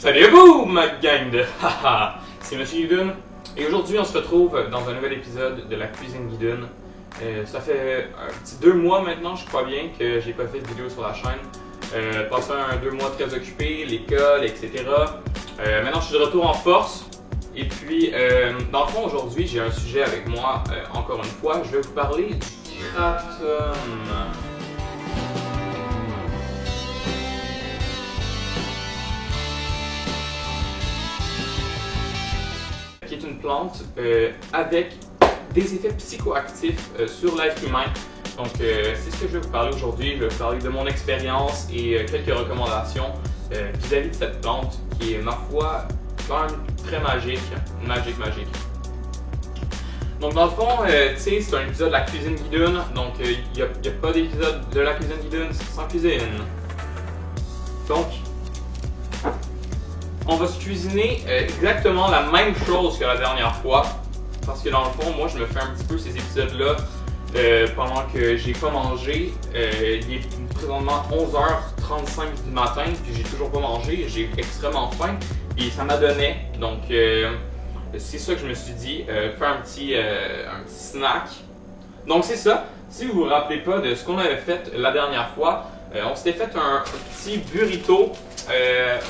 Salut à vous, ma gang de haha! C'est Monsieur Guidoun et aujourd'hui on se retrouve dans un nouvel épisode de la cuisine Guidoun. Ça fait un petit 2 mois maintenant, je crois bien, que j'ai pas fait de vidéo sur la chaîne. Passé un 2 mois très occupé, l'école, etc. Maintenant je suis de retour en force. Et puis, dans le fond, aujourd'hui j'ai un sujet avec moi, encore une fois, je vais vous parler du kratom. Qui est une plante avec des effets psychoactifs sur l'être humain. Donc c'est ce que je vais vous parler aujourd'hui. Je vais vous parler de mon expérience et quelques recommandations vis-à-vis de cette plante qui est, ma foi, quand même très magique. Magique. Donc dans le fond, tu sais, c'est un épisode de la cuisine Guidoun. Donc il n'y a pas d'épisode de la cuisine Guidoun sans cuisine. Donc, on va se cuisiner exactement la même chose que la dernière fois. Parce que dans le fond, moi je me fais un petit peu ces épisodes-là pendant que j'ai pas mangé. Il est présentement 11h35 du matin, puis j'ai toujours pas mangé. J'ai extrêmement faim, et ça m'a donné. Donc c'est ça que je me suis dit, faire un petit snack. Donc c'est ça. Si vous vous rappelez pas de ce qu'on avait fait la dernière fois, on s'était fait un petit burrito.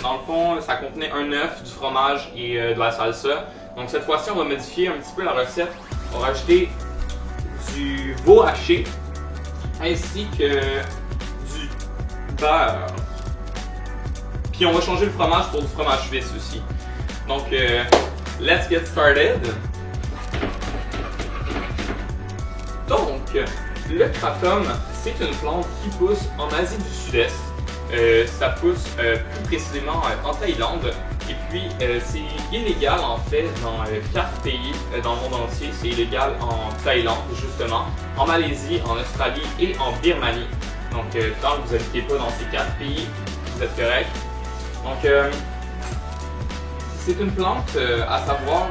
Dans le fond, ça contenait un œuf, du fromage et de la salsa. Donc cette fois-ci, on va modifier un petit peu la recette. On va rajouter du veau haché ainsi que du beurre. Puis on va changer le fromage pour du fromage suisse aussi. Donc, let's get started. Donc, le kratom, c'est une plante qui pousse en Asie du Sud-Est. Ça pousse plus précisément en Thaïlande. Et puis, c'est illégal en fait dans 4 pays dans le monde entier. C'est illégal en Thaïlande, justement, en Malaisie, en Australie et en Birmanie. Donc, tant que vous n'habitez pas dans ces 4 pays, vous êtes correct. Donc, c'est une plante, à savoir,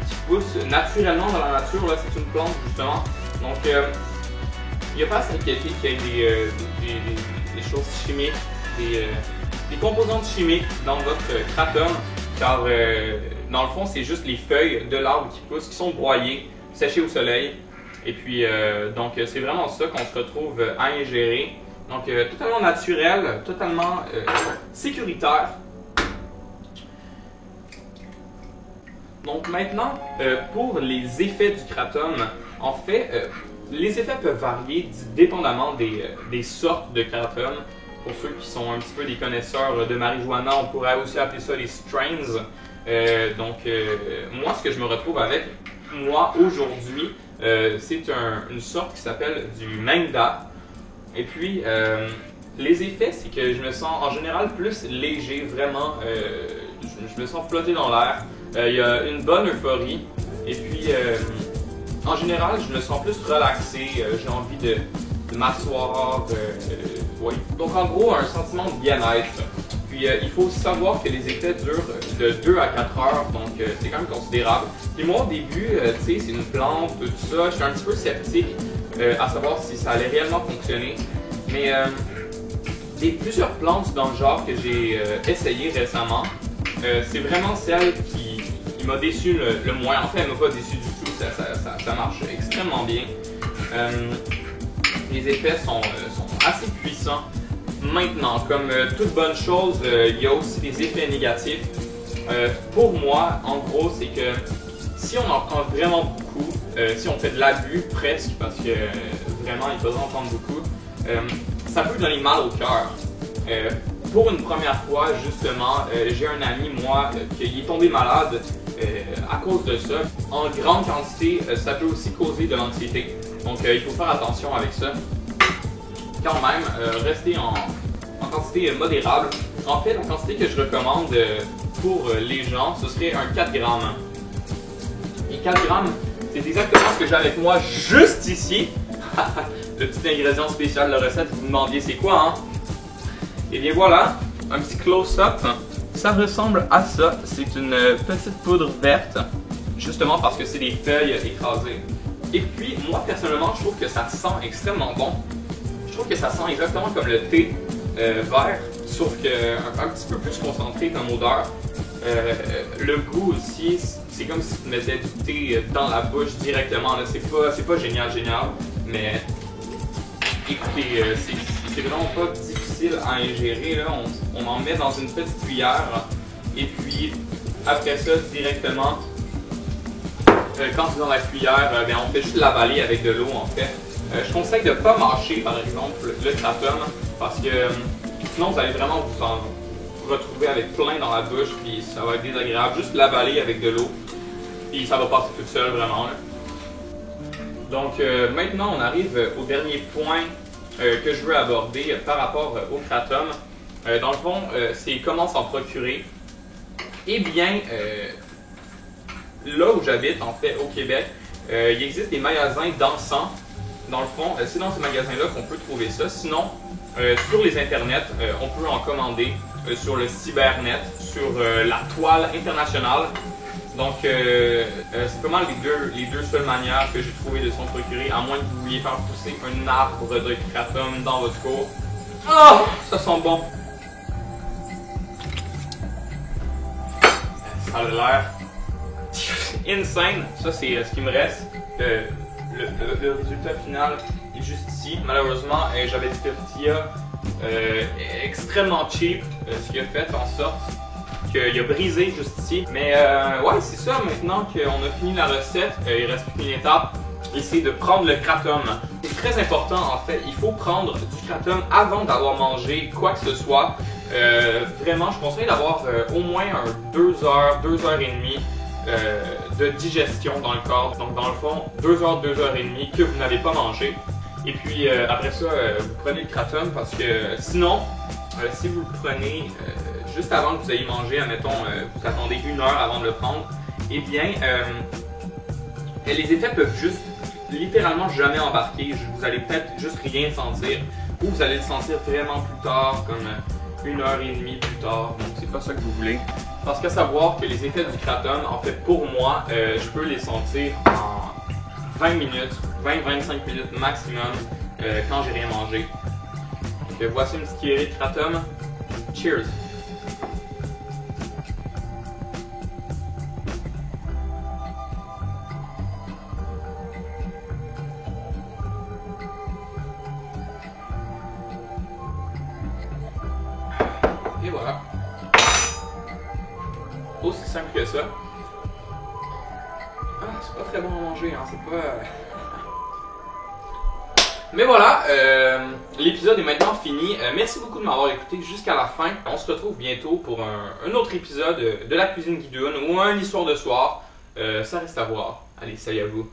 qui pousse naturellement dans la nature. Là, c'est une plante, justement. Donc, il n'y a pas à s'inquiéter qu'il y ait des choses chimiques, des composantes chimiques dans votre kratom, car dans le fond, c'est juste les feuilles de l'arbre qui poussent, qui sont broyées, séchées au soleil. Et puis, donc, c'est vraiment ça qu'on se retrouve à ingérer. Donc, totalement naturel, totalement sécuritaire. Donc maintenant, pour les effets du kratom, en fait, les effets peuvent varier dépendamment des sortes de kratom. Pour ceux qui sont un petit peu des connaisseurs de marijuana, on pourrait aussi appeler ça les strains. Moi, ce que je me retrouve avec, moi, aujourd'hui, c'est une sorte qui s'appelle du Mengda. Et puis, les effets, c'est que je me sens en général plus léger, vraiment, je me sens flotter dans l'air. Il y a une bonne euphorie. Et puis, en général, je me sens plus relaxé, j'ai envie de m'asseoir. Oui. Donc en gros, un sentiment de bien-être. Puis il faut savoir que les effets durent de 2 à 4 heures, donc c'est quand même considérable. Puis moi au début, tu sais, c'est une plante, tout ça, j'étais un petit peu sceptique à savoir si ça allait réellement fonctionner. Mais il y a plusieurs plantes dans le genre que j'ai essayé récemment. C'est vraiment celle qui m'a déçu le moins. En fait, elle m'a pas déçu du tout, ça marche extrêmement bien. Les effets sont assez puissants. Maintenant, comme toute bonne chose, il y a aussi des effets négatifs. Pour moi, en gros, c'est que si on en prend vraiment beaucoup, si on fait de l'abus presque, parce que vraiment il faudrait en prendre beaucoup, ça peut donner mal au cœur. Pour une première fois, justement, j'ai un ami, moi, qui est tombé malade à cause de ça. En grande quantité, ça peut aussi causer de l'anxiété. Donc, il faut faire attention avec ça. Quand même, rester en quantité modérable. En fait, la quantité que je recommande pour les gens, ce serait un 4 grammes. Et 4 grammes, c'est exactement ce que j'ai avec moi juste ici. Le petit ingrédient spécial de la recette, vous vous demandiez c'est quoi, hein? Et bien voilà, un petit close-up. Ça ressemble à ça. C'est une petite poudre verte, justement parce que c'est des feuilles écrasées. Et puis, moi personnellement, je trouve que ça sent extrêmement bon. Je trouve que ça sent exactement comme le thé vert, sauf que un petit peu plus concentré comme odeur. Le goût aussi, c'est comme si tu mettais du thé dans la bouche directement. C'est pas génial, mais écoutez, c'est vraiment pas difficile à ingérer. Là. On en met dans une petite cuillère et puis après ça, directement, quand c'est dans la cuillère, bien, on fait juste l'avaler avec de l'eau en fait. Je conseille de ne pas mâcher par exemple le kratom parce que sinon vous allez vraiment vous en retrouver avec plein dans la bouche puis ça va être désagréable. Juste l'avaler avec de l'eau puis ça va passer tout seul vraiment. Là. Donc maintenant on arrive au dernier point que je veux aborder par rapport au kratom. Dans le fond, c'est comment s'en procurer. Eh bien, là où j'habite en fait au Québec, il existe des magasins d'encens. Dans le fond, c'est dans ces magasins-là qu'on peut trouver ça. Sinon, sur les internets, on peut en commander sur le cybernet, sur la toile internationale. Donc, c'est pas mal les deux seules manières que j'ai trouvé de s'en procurer, à moins que vous vouliez faire pousser un arbre de kratom dans votre cour. Oh, ça sent bon! Ça a l'air insane. Ça, c'est ce qui me reste. Le résultat final est juste ici. Malheureusement, j'avais des tortillas extrêmement cheap, ce qui a fait en sorte qu'il a brisé juste ici. Mais ouais, c'est ça. Maintenant qu'on a fini la recette, il reste plus qu'une étape. C'est de prendre le kratom. C'est très important en fait. Il faut prendre du kratom avant d'avoir mangé quoi que ce soit. Vraiment, je conseille d'avoir au moins 2 heures, 2 heures et demie de digestion dans le corps. Donc dans le fond, 2 heures, 2 heures et demie que vous n'avez pas mangé. Et puis après ça, vous prenez le kratom parce que sinon, si vous le prenez juste avant que vous ayez mangé, admettons, vous attendez 1 heure avant de le prendre, eh bien, les effets peuvent juste littéralement jamais embarquer. Vous allez peut-être juste rien sentir ou vous allez le sentir vraiment plus tard, comme 1 heure et demie plus tard. Donc c'est pas ça que vous voulez. Parce qu'à savoir que les effets du kratom, en fait pour moi, je peux les sentir en 20 minutes, 20-25 minutes maximum quand j'ai rien mangé. Donc voici une petite cuillerée de kratom. Cheers! Et voilà. Aussi simple que ça. Ah, c'est pas très bon à manger, hein, c'est pas... Mais voilà, l'épisode est maintenant fini. Merci beaucoup de m'avoir écouté jusqu'à la fin. On se retrouve bientôt pour un autre épisode de la cuisine guidoune ou une histoire de soir. Ça reste à voir. Allez, salut à vous.